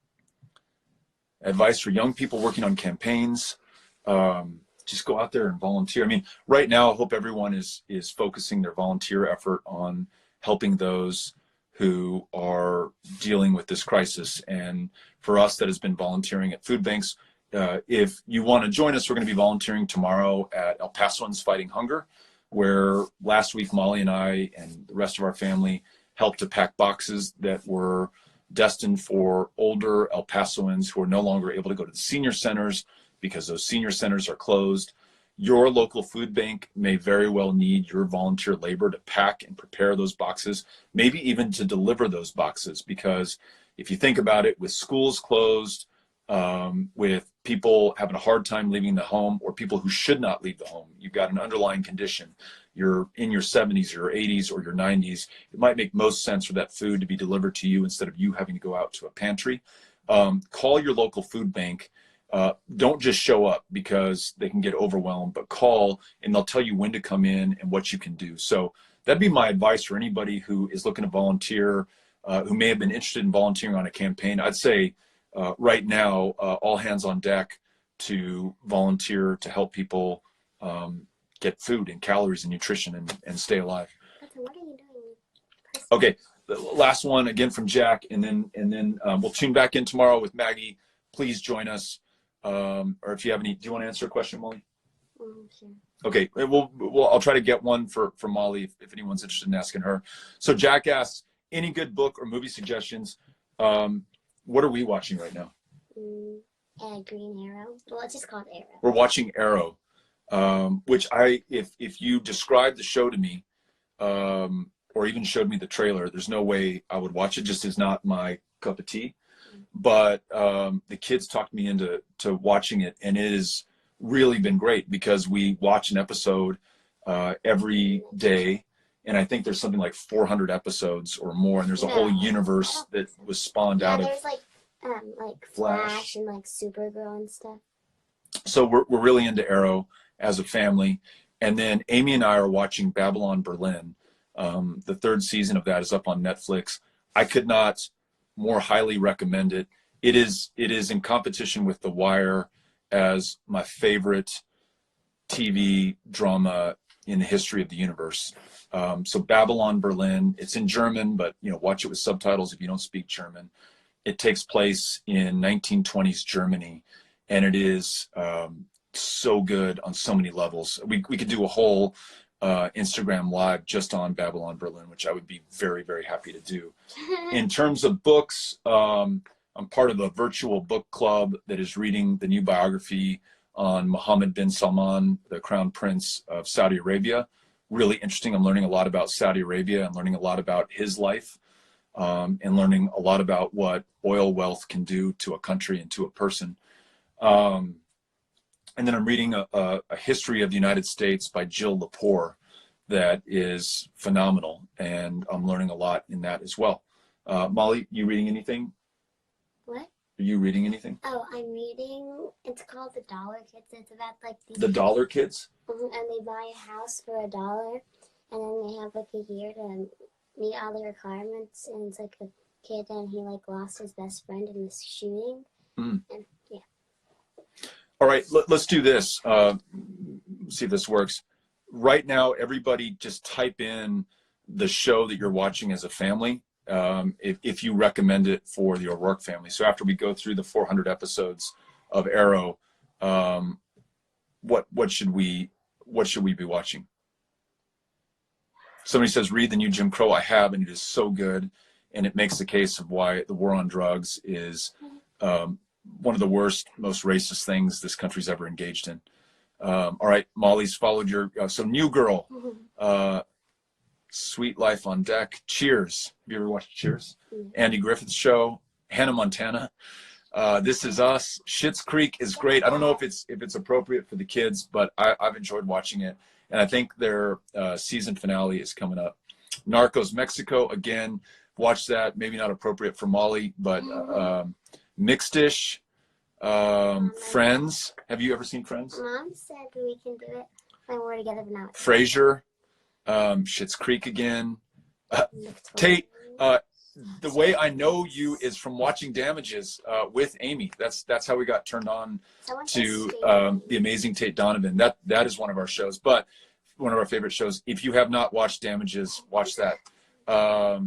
Advice for young people working on campaigns. Just go out there and volunteer. I mean, right now, I hope everyone is focusing their volunteer effort on helping those who are dealing with this crisis. And for us that has been volunteering at food banks, if you want to join us, we're going to be volunteering tomorrow at El Pasoans Fighting Hunger, where last week Molly and I and the rest of our family helped to pack boxes that were destined for older El Pasoans who are no longer able to go to the senior centers because those senior centers are closed. Your local food bank may very well need your volunteer labor to pack and prepare those boxes, maybe even to deliver those boxes, because if you think about it, with schools closed, with people having a hard time leaving the home, or people who should not leave the home, you've got an underlying condition, you're in your 70s, your 80s, or your 90s, it might make most sense for that food to be delivered to you instead of you having to go out to a pantry. Call your local food bank. Don't just show up because they can get overwhelmed, but call and they'll tell you when to come in and what you can do. So that'd be my advice for anybody who is looking to volunteer, who may have been interested in volunteering on a campaign. I'd say right now, all hands on deck to volunteer to help people get food and calories and nutrition and stay alive. What are you doing? Okay, the last one again from Jack, and then we'll tune back in tomorrow with Maggie. Please join us. Or if you have any, do you want to answer a question, Molly? Sure. Okay, I'll try to get one for Molly if anyone's interested in asking her. So Jack asks, any good book or movie suggestions? What are we watching right now? Green Arrow. Well, it's just called Arrow. We're watching Arrow, which if you described the show to me, or even showed me the trailer, there's no way I would watch it. Just is not my cup of tea. But the kids talked me into watching it, and it has really been great because we watch an episode every day, and I think there's something like 400 episodes or more, and there's a whole universe that was spawned out of. There's like Flash and like Supergirl and stuff. So we're really into Arrow as a family, and then Amy and I are watching Babylon Berlin. The third season of that is up on Netflix. I could not more highly recommend it. It is in competition with The Wire as my favorite TV drama in the history of the universe. So Babylon Berlin, it's in German, but watch it with subtitles if you don't speak German. It takes place in 1920s Germany, and it is so good on so many levels. We could do a whole Instagram live just on Babylon Berlin, which I would be very, very happy to do. In terms of books, I'm part of a virtual book club that is reading the new biography on Mohammed bin Salman, the Crown Prince of Saudi Arabia. Really interesting. I'm learning a lot about Saudi Arabia. I'm learning a lot about his life, and learning a lot about what oil wealth can do to a country and to a person. And then I'm reading a history of the United States by Jill Lepore that is phenomenal, and I'm learning a lot in that as well. Molly, you reading anything? What? Are you reading anything? Oh, I'm reading. It's called The Dollar Kids. It's about like The Dollar Kids? and they buy a house for $1, and then they have like a year to meet all the requirements. And it's like a kid, and he like lost his best friend in this shooting. Mm. And yeah. All right, let's do this. See if this works. Right now, everybody just type in the show that you're watching as a family, if you recommend it for the O'Rourke family. So after we go through the 400 episodes of Arrow, what should we be watching? Somebody says, read the new Jim Crow. I have, and it is so good. And it makes the case of why the war on drugs is one of the worst, most racist things this country's ever engaged in. All right, Molly's followed your, so New Girl, Sweet Life on Deck, Cheers. Have you ever watched Cheers? Andy Griffith's Show, Hannah Montana, This Is Us, Schitt's Creek is great. I don't know if it's appropriate for the kids, but I've enjoyed watching it. And I think their season finale is coming up. Narcos Mexico, again, watch that. Maybe not appropriate for Molly, but Mixed-ish, Friends. Have you ever seen Friends? Mom said we can do it when we're together, but not. Frasier, Schitt's Creek again. Tate, the way I know you is from watching Damages with Amy. That's how we got turned on to The Amazing Tate Donovan. That is one of our shows, but one of our favorite shows. If you have not watched Damages, watch that. A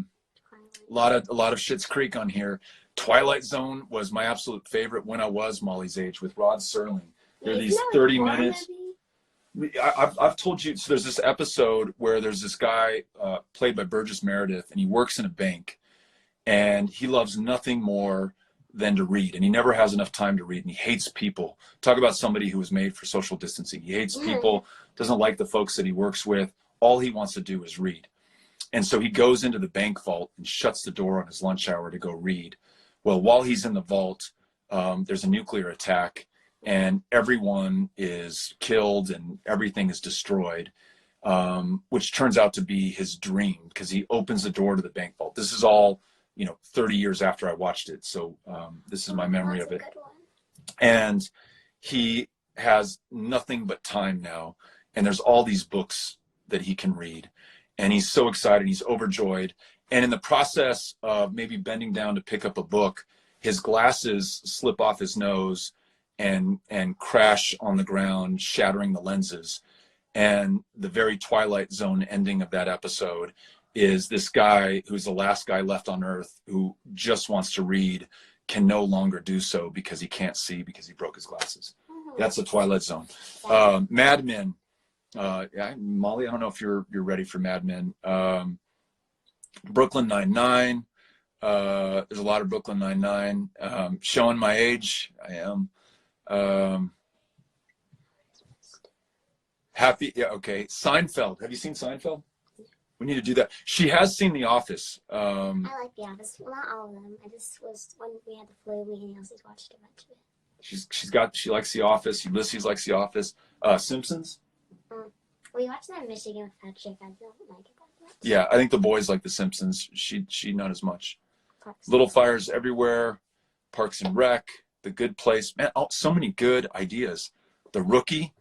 lot of Schitt's Creek on here. Twilight Zone was my absolute favorite when I was Molly's age with Rod Serling. There are these 30 minutes. I've told you, so there's this episode where there's this guy played by Burgess Meredith, and he works in a bank, and he loves nothing more than to read, and he never has enough time to read, and he hates people. Talk about somebody who was made for social distancing. He hates people, doesn't like the folks that he works with. All he wants to do is read. And so he goes into the bank vault and shuts the door on his lunch hour to go read. Well, while he's in the vault, there's a nuclear attack, and everyone is killed and everything is destroyed, which turns out to be his dream, because he opens the door to the bank vault. This is all, 30 years after I watched it. So this is my memory of it. And he has nothing but time now. And there's all these books that he can read. And he's so excited. He's overjoyed. And in the process of maybe bending down to pick up a book, his glasses slip off his nose and crash on the ground, shattering the lenses. And the very Twilight Zone ending of that episode is this guy who's the last guy left on Earth who just wants to read, can no longer do so because he can't see because he broke his glasses. That's the Twilight Zone. Mad Men. Molly, I don't know if you're ready for Mad Men. Brooklyn Nine-Nine. There's a lot of Brooklyn Nine-Nine. Showing my age, I am. Seinfeld. Have you seen Seinfeld? We need to do that. She has seen The Office. I like The Office. Well, not all of them. I just was, when we had the flu, me and Elsie watched a bunch of it. She likes The Office. Ulysses likes The Office. Simpsons. We watched that in Michigan with Patrick. I don't like it that much. Yeah, I think the boys like The Simpsons. She not as much. Little Fires Everywhere, Parks and Rec, The Good Place. Man, so many good ideas. The Rookie,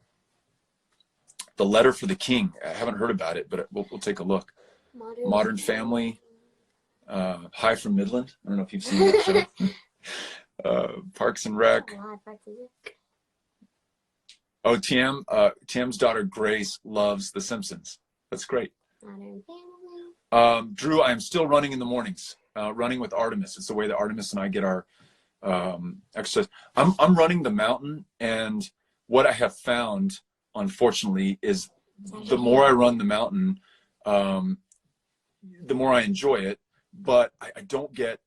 The Letter for the King. I haven't heard about it, but we'll take a look. Modern Family, High from Midland. I don't know if you've seen that show. Parks and Rec. Oh, Tiam's daughter Grace loves The Simpsons. That's great. Modern Family. Drew, I am still running in the mornings. Running with Artemis. It's the way that Artemis and I get our exercise. I'm running the mountain, and what I have found, unfortunately, is the more I run the mountain, the more I enjoy it. But I don't get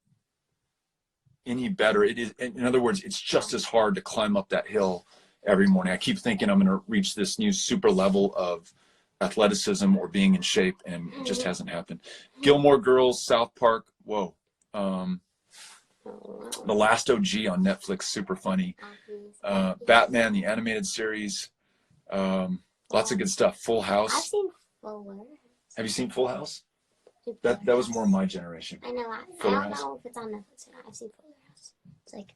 any better. It is, in other words, it's just as hard to climb up that hill every morning. I keep thinking I'm going to reach this new super level of athleticism or being in shape, and it just hasn't happened. Gilmore Girls, South Park. Whoa. Oh, wow. The Last OG on Netflix, super funny. Batman, the animated series. Lots of good stuff. Full I've House. seen Fuller. Have you seen Full House? That was more my generation. I know. I Fuller don't House. know if it's on Netflix or not. I've seen Fuller House. It's like,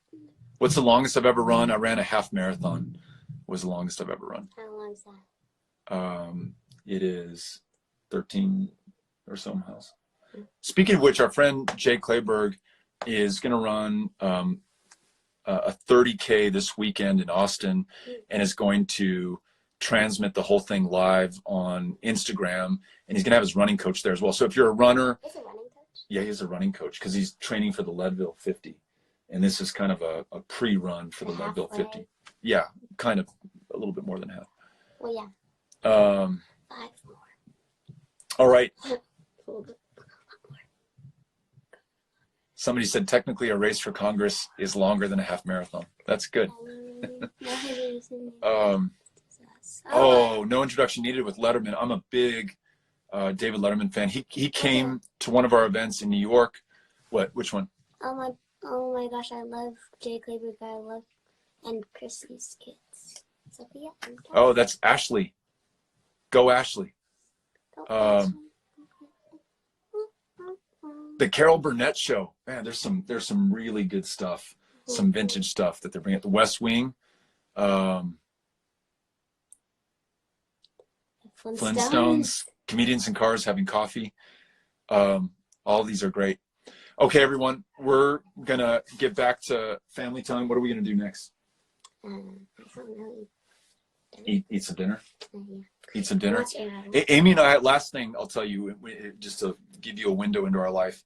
What's the longest I've ever run? I ran a half marathon. Was the longest I've ever run. how long is that? It is 13 or so miles. Speaking of which, our friend Jay Clayberg is going to run a 30K this weekend in Austin, and is going to transmit the whole thing live on Instagram, and he's going to have his running coach there as well. So if you're a runner, Is it running coach? yeah, he's a running coach because he's training for the Leadville 50, and this is kind of a pre-run for the Leadville 50. Yeah, kind of a little bit more than half. Well, yeah. 5 more. All right. Somebody said technically a race for Congress is longer than a half marathon. That's good. Oh, no introduction needed with Letterman. I'm a big David Letterman fan. He came to one of our events in New York. What? Which one? Oh my gosh, I love Jay Clayberg. I love and Chrissy's kids. Sophia. Oh, that's Ashley. Go Ashley. The Carol Burnett show. Man, there's some really good stuff. Some vintage stuff that they're bringing at the West Wing. Flintstones, comedians in cars having coffee. All these are great. Okay, everyone, we're gonna get back to family time. What are we gonna do next? I don't know. Eat some dinner. Yeah. Eat some dinner. Watch Arrow. Amy and I. Last thing I'll tell you, just to give you a window into our life.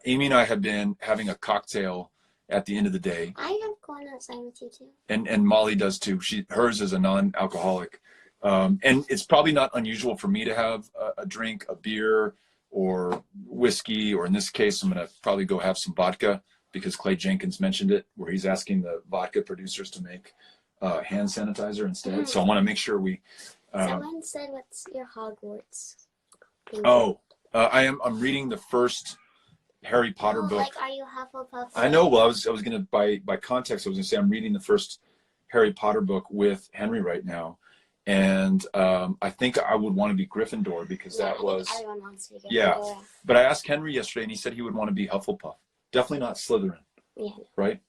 Amy and I have been having a cocktail at the end of the day. I have gone outside with you too. And Molly does too. Hers is a non-alcoholic. And it's probably not unusual for me to have a drink, a beer or whiskey, or in this case, I'm going to probably go have some vodka because Clay Jenkins mentioned it, where he's asking the vodka producers to make hand sanitizer instead. So I want to make sure we... Someone said, what's your Hogwarts? I'm reading the first Harry Potter book. Like, are you Hufflepuff? I know. Well, I was going to, by context, I was going to say I'm reading the first Harry Potter book with Henry right now. And I think I would want to be Gryffindor because that was... Everyone wants to be Gryffindor. Yeah. But I asked Henry yesterday, and he said he would want to be Hufflepuff. Definitely not Slytherin. Yeah. Right?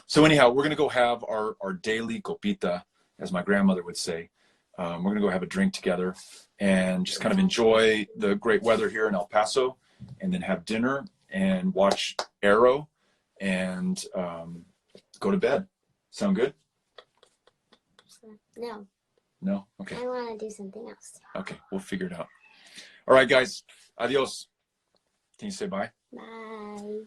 So anyhow, we're going to go have our daily copita, as my grandmother would say. We're going to go have a drink together and just kind of enjoy the great weather here in El Paso, and then have dinner and watch Arrow and go to bed. Sound good? No. No? Okay. I want to do something else. Okay, we'll figure it out. All right, guys. Adios. Can you say bye? Bye.